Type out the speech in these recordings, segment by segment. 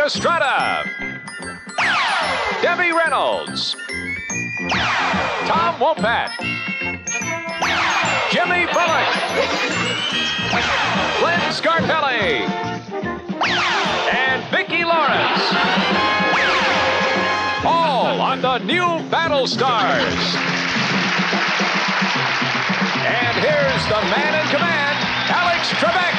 Estrada, Debbie Reynolds, Tom Wopat, Jimmy Bullock, Glenn Scarpelli, and Vicki Lawrence. All on the new Battlestars. And here's the man in command, Alex Trebek.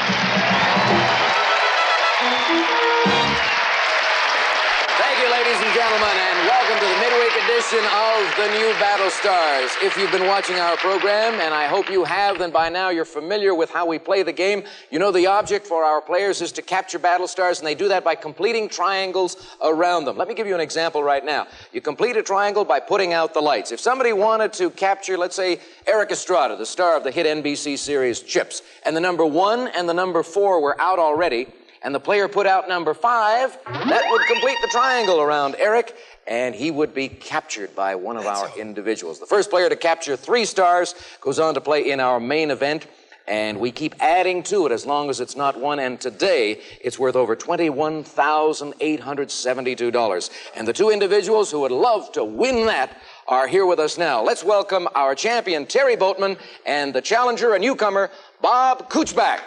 Thank you, ladies and gentlemen, and welcome to the midweek edition of the new Battlestars. If you've been watching our program, and I hope you have, then by now you're familiar with how we play the game. You know the object for our players is to capture Battlestars, and they do that by completing triangles around them. Let me give you an example right now. You complete a triangle by putting out the lights. If somebody wanted to capture, let's say, Eric Estrada, the star of the hit NBC series Chips, and the number 1 and the number 4 were out already, and the player put out number 5, that would complete the triangle around Eric, and he would be captured by one of our individuals. The first player to capture 3 stars goes on to play in our main event, and we keep adding to it as long as it's not 1, and today it's worth over $21,872. And the 2 individuals who would love to win that are here with us now. Let's welcome our champion, Terry Boatman, and the challenger, a newcomer, Bob Kuchbach.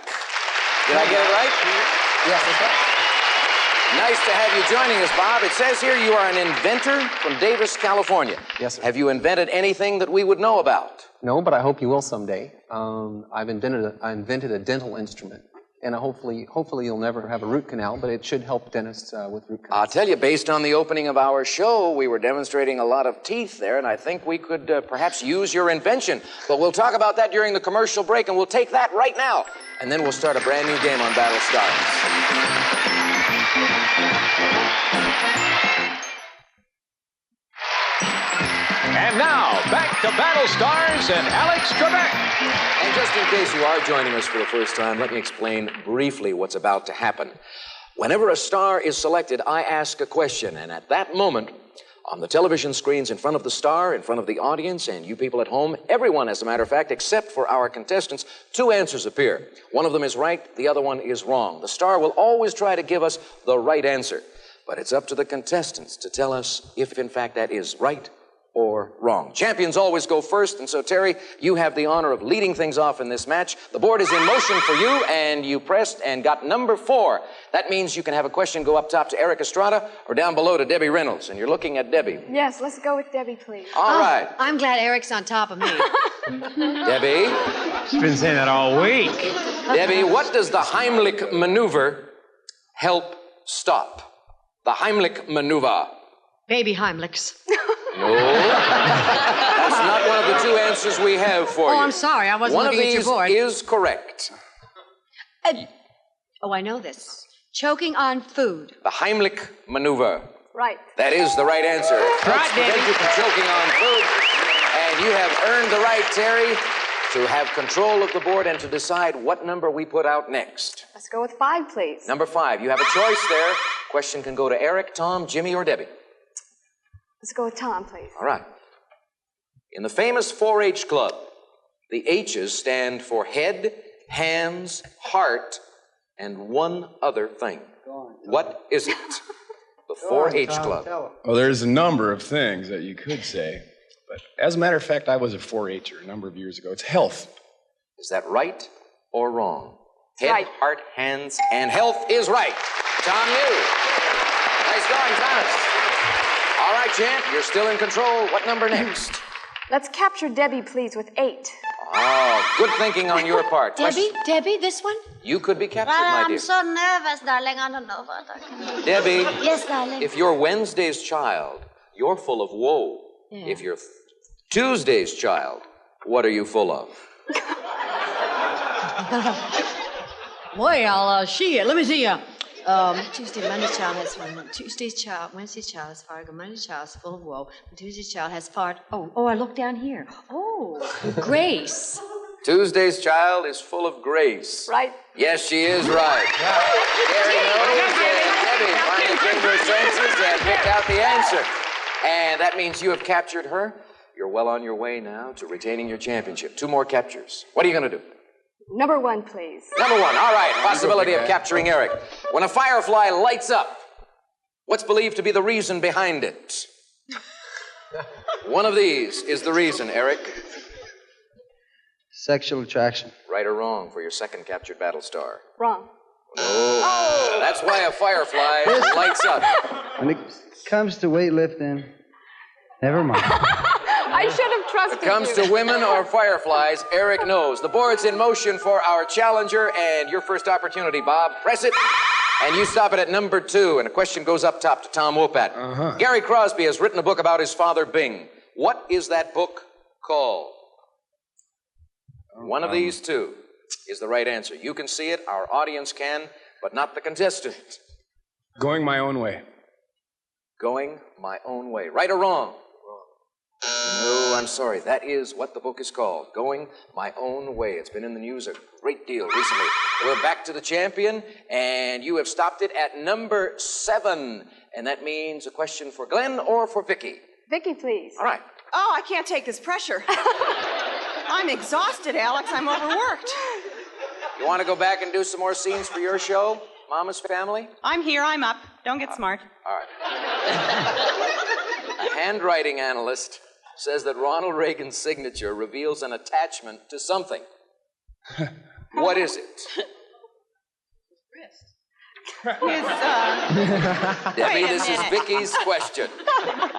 Did I get it right? Yes, that's right. Nice to have you joining us, Bob. It says here you are an inventor from Davis, California. Yes, sir. Have you invented anything that we would know about? No, but I hope you will someday. I invented a dental instrument, and hopefully you'll never have a root canal, but it should help dentists with root canals. I'll tell you, based on the opening of our show, we were demonstrating a lot of teeth there, and I think we could perhaps use your invention. But we'll talk about that during the commercial break, and we'll take that right now. And then we'll start a brand new game on Battlestars. And now, back to Battlestars and Alex Trebek. And just in case you are joining us for the first time, let me explain briefly what's about to happen. Whenever a star is selected, I ask a question, and at that moment, on the television screens in front of the star, in front of the audience, and you people at home, everyone, as a matter of fact, except for our contestants, 2 answers appear. One of them is right, the other one is wrong. The star will always try to give us the right answer, but it's up to the contestants to tell us if, in fact, that is right or wrong. Champions always go first, and so, Terry, you have the honor of leading things off in this match. The board is in motion for you, and you pressed and got number 4. That means you can have a question go up top to Eric Estrada or down below to Debbie Reynolds, and you're looking at Debbie. Yes, let's go with Debbie, please. All right. I'm glad Eric's on top of me. Debbie. She's been saying that all week. Debbie, what does the Heimlich maneuver help stop? The Heimlich maneuver. Baby Heimlichs. No. That's not one of the 2 answers we have for you. Oh, I'm sorry. I wasn't looking at your board. One of these is correct. I know this. Choking on food. The Heimlich maneuver. Right. That is the right answer. Right, Thank you for choking on food. And you have earned the right, Terry, to have control of the board and to decide what number we put out next. Let's go with 5, please. Number 5. You have a choice there. Question can go to Eric, Tom, Jimmy, or Debbie. Let's go with Tom, please. All right. In the famous 4-H club, the H's stand for head, hands, heart, and one other thing. What is it? The 4-H club. Well, there's a number of things that you could say, but as a matter of fact, I was a 4-H'er a number of years ago. It's health. Is that right or wrong? Head, Right. heart, hands, and health is right. Tom knew. Nice going, Thomas. All right, champ, you're still in control. What number next? Let's capture Debbie, please, with 8. Oh, good thinking on your part. Debbie, this one? You could be captured, Well, my I'm dear. so nervous, darling. I don't know what I can do. Debbie, Yes, darling. if you're Wednesday's child, you're full of woe. Yeah. If you're Tuesday's child, what are you full of? Well, let me see. Tuesday, Monday's child has fun. Tuesday's child, Wednesday's child has fart. Monday's child is full of woe. Tuesday's child has fart. Oh, I look down here. Oh, Grace. Tuesday's child is full of grace. Right? Yes, she is right. Gary knows that Debbie finally came to her senses and picked out the answer. And that means you have captured her. You're well on your way now to retaining your championship. 2 more captures. What are you going to do? Number 1, please. Number 1. All right. Possibility of capturing Eric. When a firefly lights up, What's believed to be the reason behind it? One of these is the reason, Eric. Sexual attraction. Right or wrong for your second captured Battlestar? Wrong. Oh, that's why a firefly lights up. When it comes to weightlifting, never mind. I should have trusted When it comes to women or fireflies, Eric knows. The board's in motion for our challenger, and your first opportunity, Bob. Press it, and you stop it at number 2, and a question goes up top to Tom Wopat. Gary Crosby has written a book about his father, Bing. What is that book called? One of these two is the right answer. You can see it, our audience can, but not the contestant. Going My Own Way. Going My Own Way. Right or wrong? No, I'm sorry. That is what the book is called. Going My Own Way. It's been in the news a great deal recently. We're back to the champion, and you have stopped it at number 7. And that means a question for Glenn or for Vicky. Vicky, please. All right. Oh, I can't take this pressure. I'm exhausted, Alex. I'm overworked. You want to go back and do some more scenes for your show, Mama's Family? I'm here. I'm up. Don't get smart. All right. A handwriting analyst says that Ronald Reagan's signature reveals an attachment to something. What is it? Debbie, this is Vicky's question.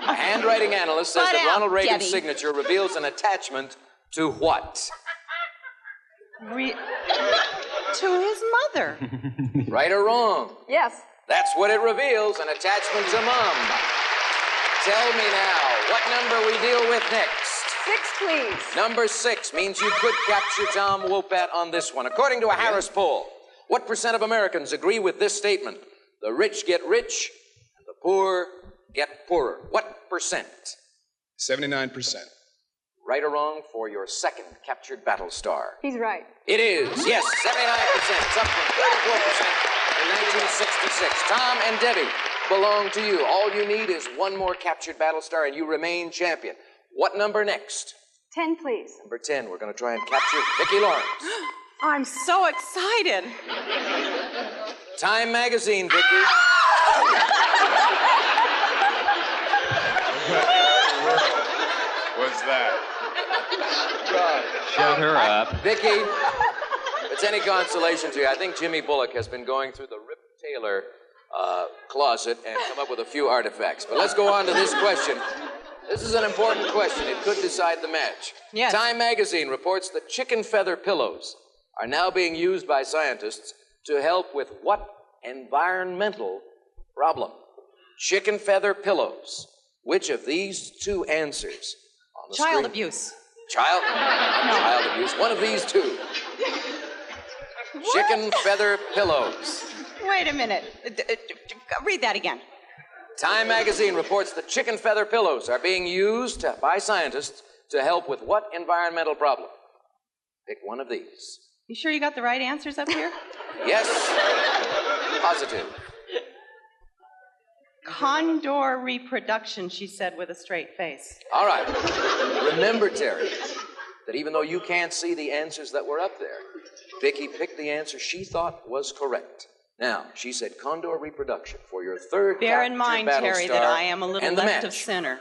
A handwriting analyst says that Ronald Reagan's signature reveals an attachment to what? To his mother. Right or wrong? Yes. That's what it reveals, an attachment to Mom. Tell me now, what number we deal with next? 6, please. Number 6 means you could capture Tom Wopat on this one. According to a Harris poll, what percent of Americans agree with this statement? The rich get rich, and the poor get poorer. What percent? 79%. Right or wrong for your second captured Battlestar? He's right. It is, yes, 79%. It's up from 34% in 1966. Tom and Debbie belong to you. All you need is one more captured Battlestar, and you remain champion. What number next? 10, please. Number 10. We're going to try and capture Vicki Lawrence. I'm so excited. Time Magazine, Vicki. What's that? Shut her up. Vicki, if it's any consolation to you, I think Jimmy Bullock has been going through the Rip Taylor closet and come up with a few artifacts. But let's go on to this question. This is an important question. It could decide the match. Yes. Time Magazine reports that chicken feather pillows are now being used by scientists to help with what environmental problem? Chicken feather pillows. Which of these two answers on the Child screen? abuse. Child abuse. One of these two. Chicken feather pillows. Wait a minute. Read that again. Time Magazine reports that chicken feather pillows are being used by scientists to help with what environmental problem? Pick one of these. You sure you got the right answers up here? Yes. Positive. Condor reproduction, she said with a straight face. All right. Remember, Terry, that even though you can't see the answers that were up there, Vicki picked the answer she thought was correct. Now, she said condor reproduction for your third Bear in mind, Terry, that I am a little left of match. center.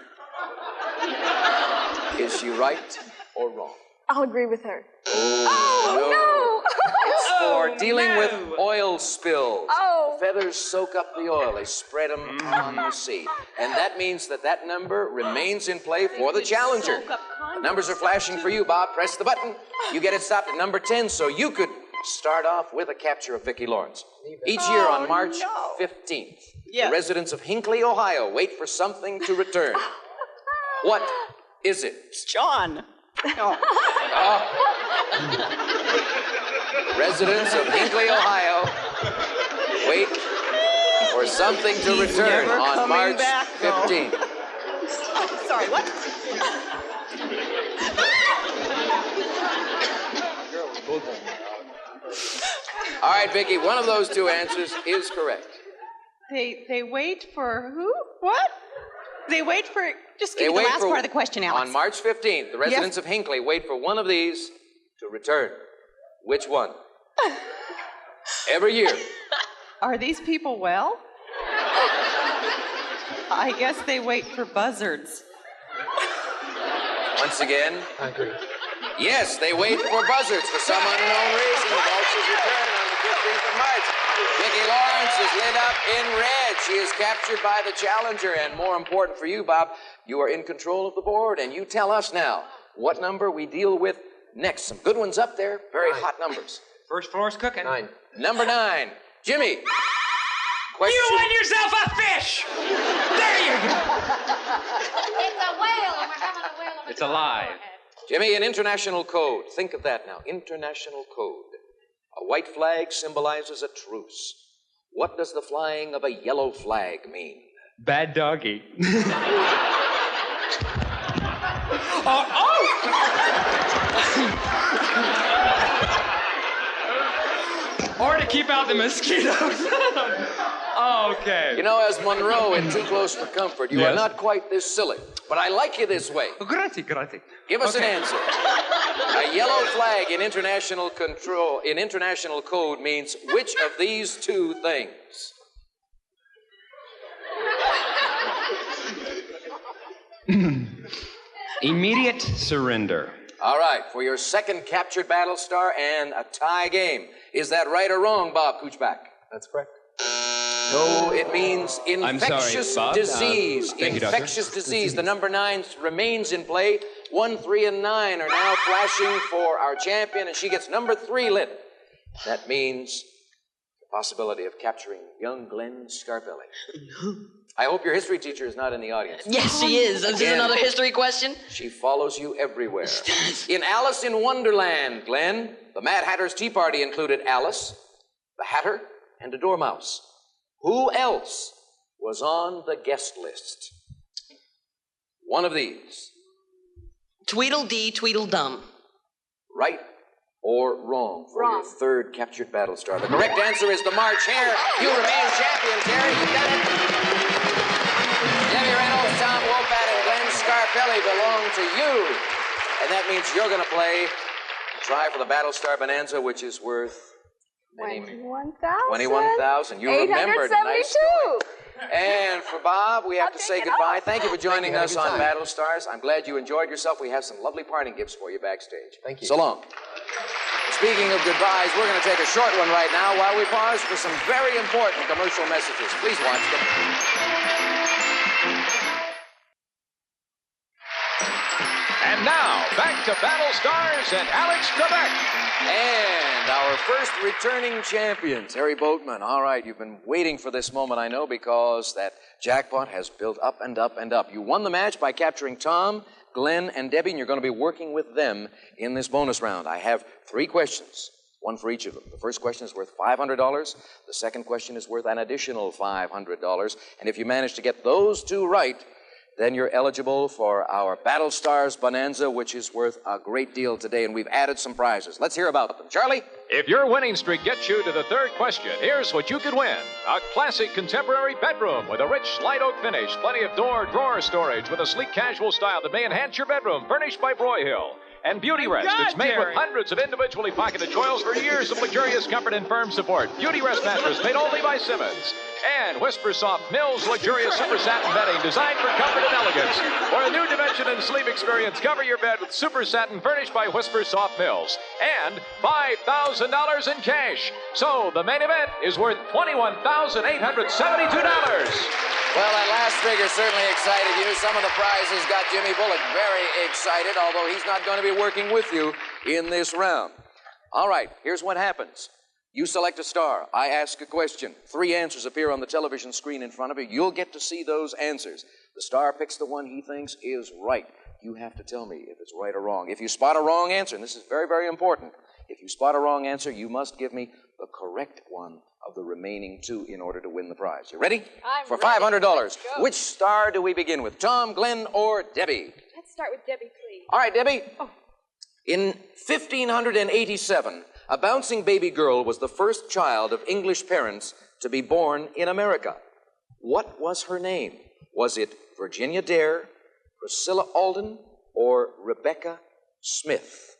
Is she right or wrong? I'll agree with her. Oh, no. It's for dealing with oil spills. Oh. Feathers soak up the oil. They spread them on the sea. And that means that that number remains in play for the challenger. The numbers are flashing for you, Bob. Press the button. You get it stopped at number 10, so you could start off with a capture of Vicki Lawrence. Each year on March 15th, the residents of Hinckley, Ohio, wait for something to return. What is it? John. No. Residents of Hinckley, Ohio, wait for something to return on March 15th. Oh, sorry, what? All right, Vicki, one of those two answers is correct. They wait for who? What? They wait for... Just give me the last part of the question, Alex. On March 15th, the residents of Hinckley wait for one of these to return. Which one? Every year. Are these people well? I guess they wait for buzzards. Once again. I agree. Yes, they wait for buzzards for some unknown reason. The Vultures return on the 15th of March. Vicki Lawrence is lit up in red. She is captured by the challenger. And more important for you, Bob, you are in control of the board. And you tell us now what number we deal with next. Some good ones up there. Very hot numbers. First floor's cooking. 9. Number 9. Jimmy. Question. You won yourself a fish! There you go! It's a whale, and we're having a whale. It's alive. Jimmy, an international code. Think of that now. International code. A white flag symbolizes a truce. What does the flying of a yellow flag mean? Bad doggy. Or to keep out the mosquitoes. Okay. You know, as Monroe in Too Close for Comfort, you are not quite this silly. But I like you this way. Grazie. Give us an answer. A yellow flag in international code means which of these two things? Immediate surrender. All right, for your second captured Battlestar and a tie game. Is that right or wrong, Bob Kuchbach? That's correct. No, it means infectious Bob. disease. Thank you, Doctor. Infectious disease. The number 9 remains in play. 1, 3, and 9 are now flashing for our champion, and she gets number 3 lit. That means the possibility of capturing young Glenn Scarpelli. I hope your history teacher is not in the audience. Yes, she is. Is this another history question? She follows you everywhere. In Alice in Wonderland, Glenn, the Mad Hatter's Tea Party included Alice, the Hatter, and a dormouse. Who else was on the guest list? One of these. Tweedledee, Tweedledum. Right or wrong for your third captured Battlestar? The correct answer is the March Hare. You remain champion, Terry. You've done it. Debbie Reynolds, Tom Wopat, and Glenn Scarpelli belong to you. And that means you're going to play try for the Battlestar Bonanza, which is worth $21,000. You remembered. Nice going. And for Bob, we have to say goodbye. Thank you for joining us on Battlestars. I'm glad you enjoyed yourself. We have some lovely parting gifts for you backstage. Thank you. So long. Speaking of goodbyes, we're going to take a short one right now while we pause for some very important commercial messages. Please watch them. And now, back to Battlestars and Alex Trebek. And our first returning champion, Terry Boatman. All right, you've been waiting for this moment, I know, because that jackpot has built up and up and up. You won the match by capturing Tom, Glenn, and Debbie, and you're going to be working with them in this bonus round. I have 3 questions, one for each of them. The first question is worth $500. The second question is worth an additional $500. And if you manage to get those 2 right, then you're eligible for our Battlestars Bonanza, which is worth a great deal today, and we've added some prizes. Let's hear about them. Charlie? If your winning streak gets you to the third question, here's what you could win. A classic contemporary bedroom with a rich slide oak finish, plenty of drawer storage with a sleek casual style that may enhance your bedroom, furnished by Broyhill. And Beauty Rest. It's made with hundreds of individually pocketed coils for years of luxurious comfort and firm support. Beauty Rest mattress made only by Simmons. And Whisper Soft Mills luxurious super satin bedding designed for comfort and elegance. For a new dimension and sleep experience, cover your bed with super satin furnished by Whisper Soft Mills. And $5,000 in cash. So the main event is worth $21,872. Well, that last figure certainly excited you. Some of the prizes got Jimmy Bullock very excited, although he's not going to be working with you in this round. All right, here's what happens. You select a star. I ask a question. 3 answers appear on the television screen in front of you. You'll get to see those answers. The star picks the one he thinks is right. You have to tell me if it's right or wrong. If you spot a wrong answer, and this is very, very important, if you spot a wrong answer, you must give me the correct one of the remaining 2 in order to win the prize. You ready? I'm For ready. $500. Which star do we begin with? Tom, Glenn, or Debbie? Let's start with Debbie, please. All right, Debbie. In 1587, a bouncing baby girl was the first child of English parents to be born in America. What was her name? Was it Virginia Dare, Priscilla Alden, or Rebecca Smith?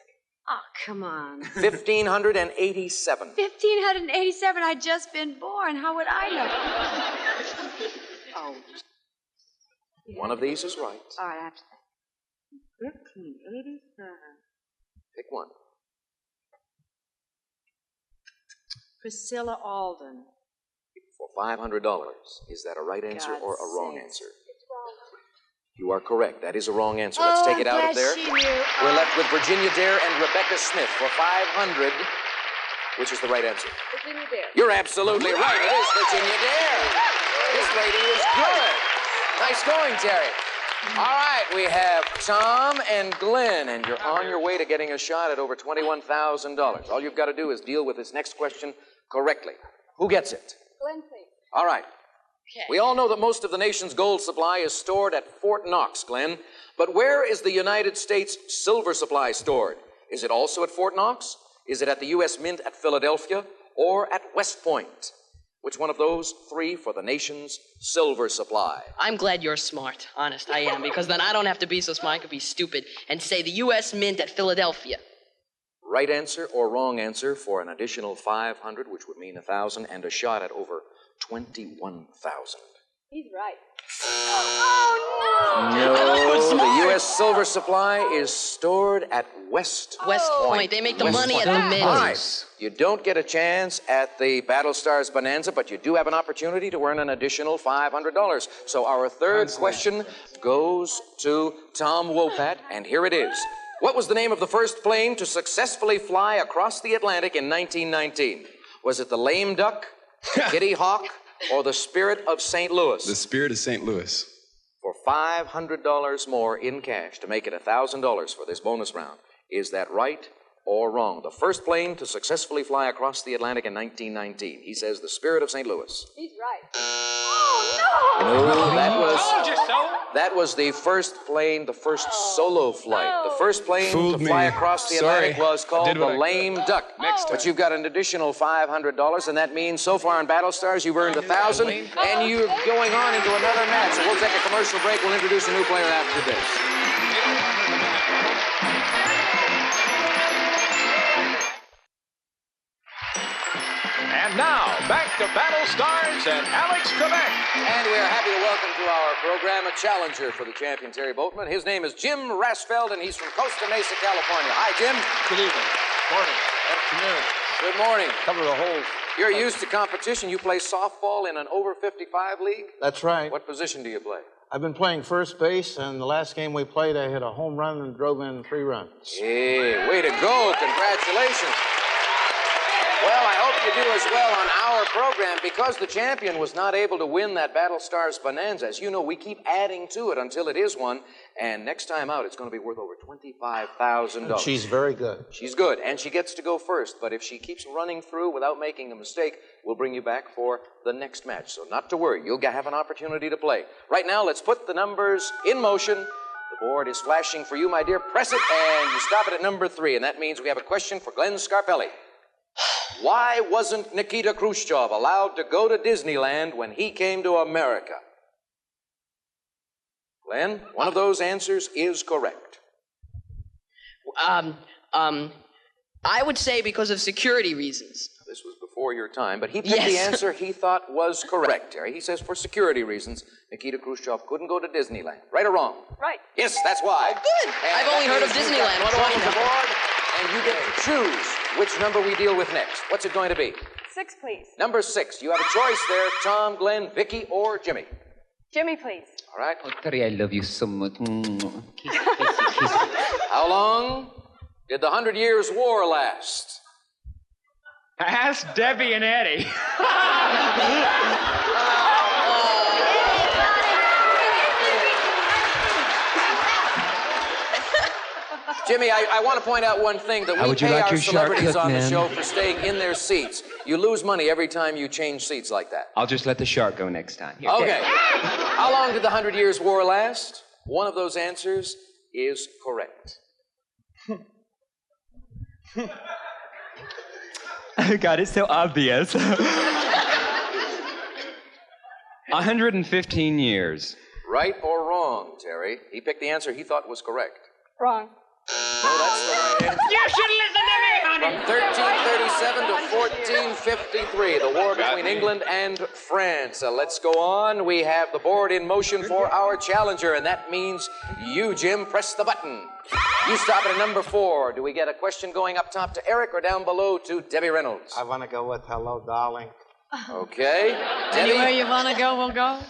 Oh, come on. 1587. 1587, I'd just been born. How would I know? Oh. One of these is right. All right, I have to think. 1587. Pick one. Priscilla Alden. For $500. Is that a right answer God's or a wrong sakes. answer? You are correct. That is a wrong answer. Let's take it out of there. We're left with Virginia Dare and Rebecca Smith for $500. Which is the right answer? Virginia Dare. You're absolutely right. It is Virginia Dare. This lady is good. Nice going, Terry. All right, we have Tom and Glenn, and you're on your way to getting a shot at over $21,000. All you've got to do is deal with this next question correctly. Who gets it? Glenn, please. All right. Okay. We all know that most of the nation's gold supply is stored at Fort Knox, Glenn. But where is the United States silver supply stored? Is it also at Fort Knox? Is it at the U.S. Mint at Philadelphia? Or at West Point? Which one of those three for the nation's silver supply? I'm glad you're smart. Honest, I am. Because then I don't have to be so smart I could be stupid and say the U.S. Mint at Philadelphia. Right answer or wrong answer for an additional $500, which would mean $1,000, and a shot at over $21,000. He's right. No, the U.S. silver supply is stored at West Point. They make the money at the mint. All right. You don't get a chance at the Battlestars Bonanza, but you do have an opportunity to earn an additional $500. So our third question goes to Tom Wopat, and here it is. What was the name of the first plane to successfully fly across the Atlantic in 1919? Was it the Lame Duck, the Kitty Hawk, or the Spirit of St. Louis? The Spirit of St. Louis. For $500 more in cash to make it $1,000 for this bonus round. Is that right or wrong? The first plane to successfully fly across the Atlantic in 1919. He says the Spirit of St. Louis. He's right. No, that was the first plane, the first solo flight. The first plane to fly across the Atlantic was called the Lame Duck. But you've got an additional $500, and that means so far in Battlestars you've earned $1,000, and you're going on into another match. So we'll take a commercial break. We'll introduce a new player after this. And now, back to Battlestars and Alex Trebek. And we are happy to welcome to our program a challenger for the champion, Terry Boatman. His name is Jim Rasfeld, and he's from Costa Mesa, California. Hi, Jim. Good evening. Morning. Afternoon. Good morning. Cover the whole... You're used to competition. You play softball in an over 55 league? That's right. What position do you play? I've been playing first base, and the last game we played, I hit a home run and drove in 3 runs. Hey, way to go. Congratulations. Well, I hope you do as well on our program. Because the champion was not able to win that Battlestars Bonanza, as you know, we keep adding to it until it is one. And next time out, it's going to be worth over $25,000. She's very good. She's good, and she gets to go first. But if she keeps running through without making a mistake, we'll bring you back for the next match. So not to worry, you'll have an opportunity to play. Right now, let's put the numbers in motion. The board is flashing for you, my dear. Press it, and you stop it at number 3. And that means we have a question for Glenn Scarpelli. Why wasn't Nikita Khrushchev allowed to go to Disneyland when he came to America? Glenn, one of those answers is correct. I would say because of security reasons. This was before your time, but he picked the answer he thought was correct, Terry. He says for security reasons, Nikita Khrushchev couldn't go to Disneyland. Right or wrong? Right. Yes, that's why. Good. I've only heard of Disneyland. What do I know? Board, and you get to choose which number we deal with next. What's it going to be? 6, please. Number 6. You have a choice there, Tom, Glenn, Vicky, or Jimmy. Jimmy, please. All right. Oh, Terry, I love you so much. How long did the 100 Years' War last? Ask Debbie and Eddie. Jimmy, I want to point out one thing, that we pay our celebrities on the show for staying in their seats. You lose money every time you change seats like that. I'll just let the shark go next time. Here. Okay. How long did the 100 Years' War last? One of those answers is correct. Oh, God, it's so obvious. 115 years. Right or wrong, Terry? He picked the answer he thought was correct. Wrong. No, that's the right answer. You should listen to me, honey. From 47 to 1453, the war between England and France. Let's go on. We have the board in motion for our challenger, and that means you, Jim, press the button. You stop at a number 4. Do we get a question going up top to Eric or down below to Debbie Reynolds? I want to go with hello, darling. Okay. Anywhere you want to go, we'll go.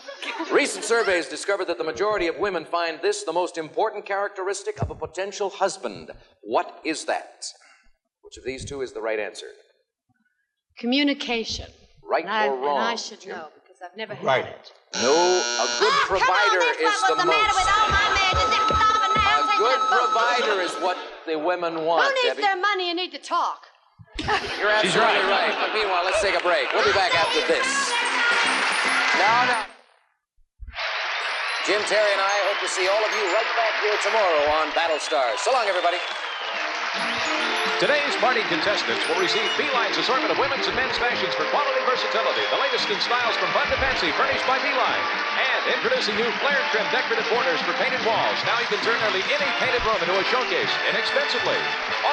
Recent surveys discovered that the majority of women find this the most important characteristic of a potential husband. What is that? Which of these two is the right answer? Communication. Right or wrong? And I should know because I've never had Right. it. No, a good provider is the most. A good provider is what the women want, Who needs Debbie. their money and need to talk? You're absolutely right. But meanwhile, let's take a break. We'll be back after this. No. Jim, Terry, and I hope to see all of you right back here tomorrow on Battlestars. So long, everybody. Today's party contestants will receive Beeline's assortment of women's and men's fashions for quality versatility. The latest in styles from fun to fancy, furnished by Beeline. And introducing new flare-trim decorative borders for painted walls. Now you can turn nearly any painted room into a showcase inexpensively.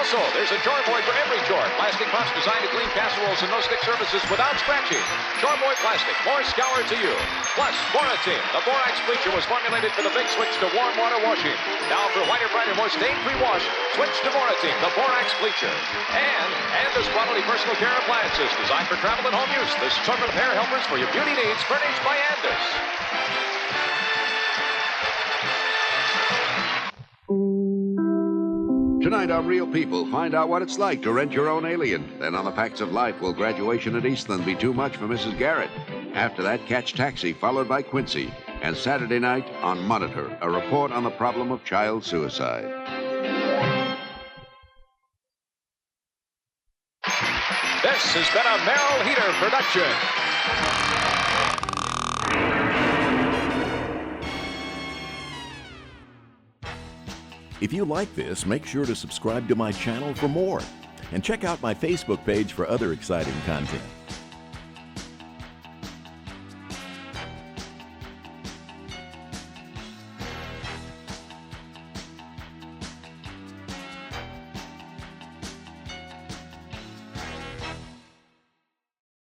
Also, there's a chore boy for every chore. Plastic mops designed to clean casseroles and no-stick surfaces without scratching. Chore boy plastic, more scour to you. Plus, Borateam. The borax bleacher was formulated for the big switch to warm water washing. Now for whiter, brighter, more stain-free wash, switch to Borateam, the borax bleacher. And there's quality personal care appliances designed for travel and home use. This assortment of hair helpers for your beauty needs, furnished by Andis. Tonight on Real People, find out what it's like to rent your own alien. Then on the Facts of Life, will graduation at Eastland be too much for Mrs. Garrett? After that, catch Taxi, followed by Quincy. And Saturday night on Monitor, a report on the problem of child suicide. This has been a Merrill Heater production. If you like this, make sure to subscribe to my channel for more. And check out my Facebook page for other exciting content.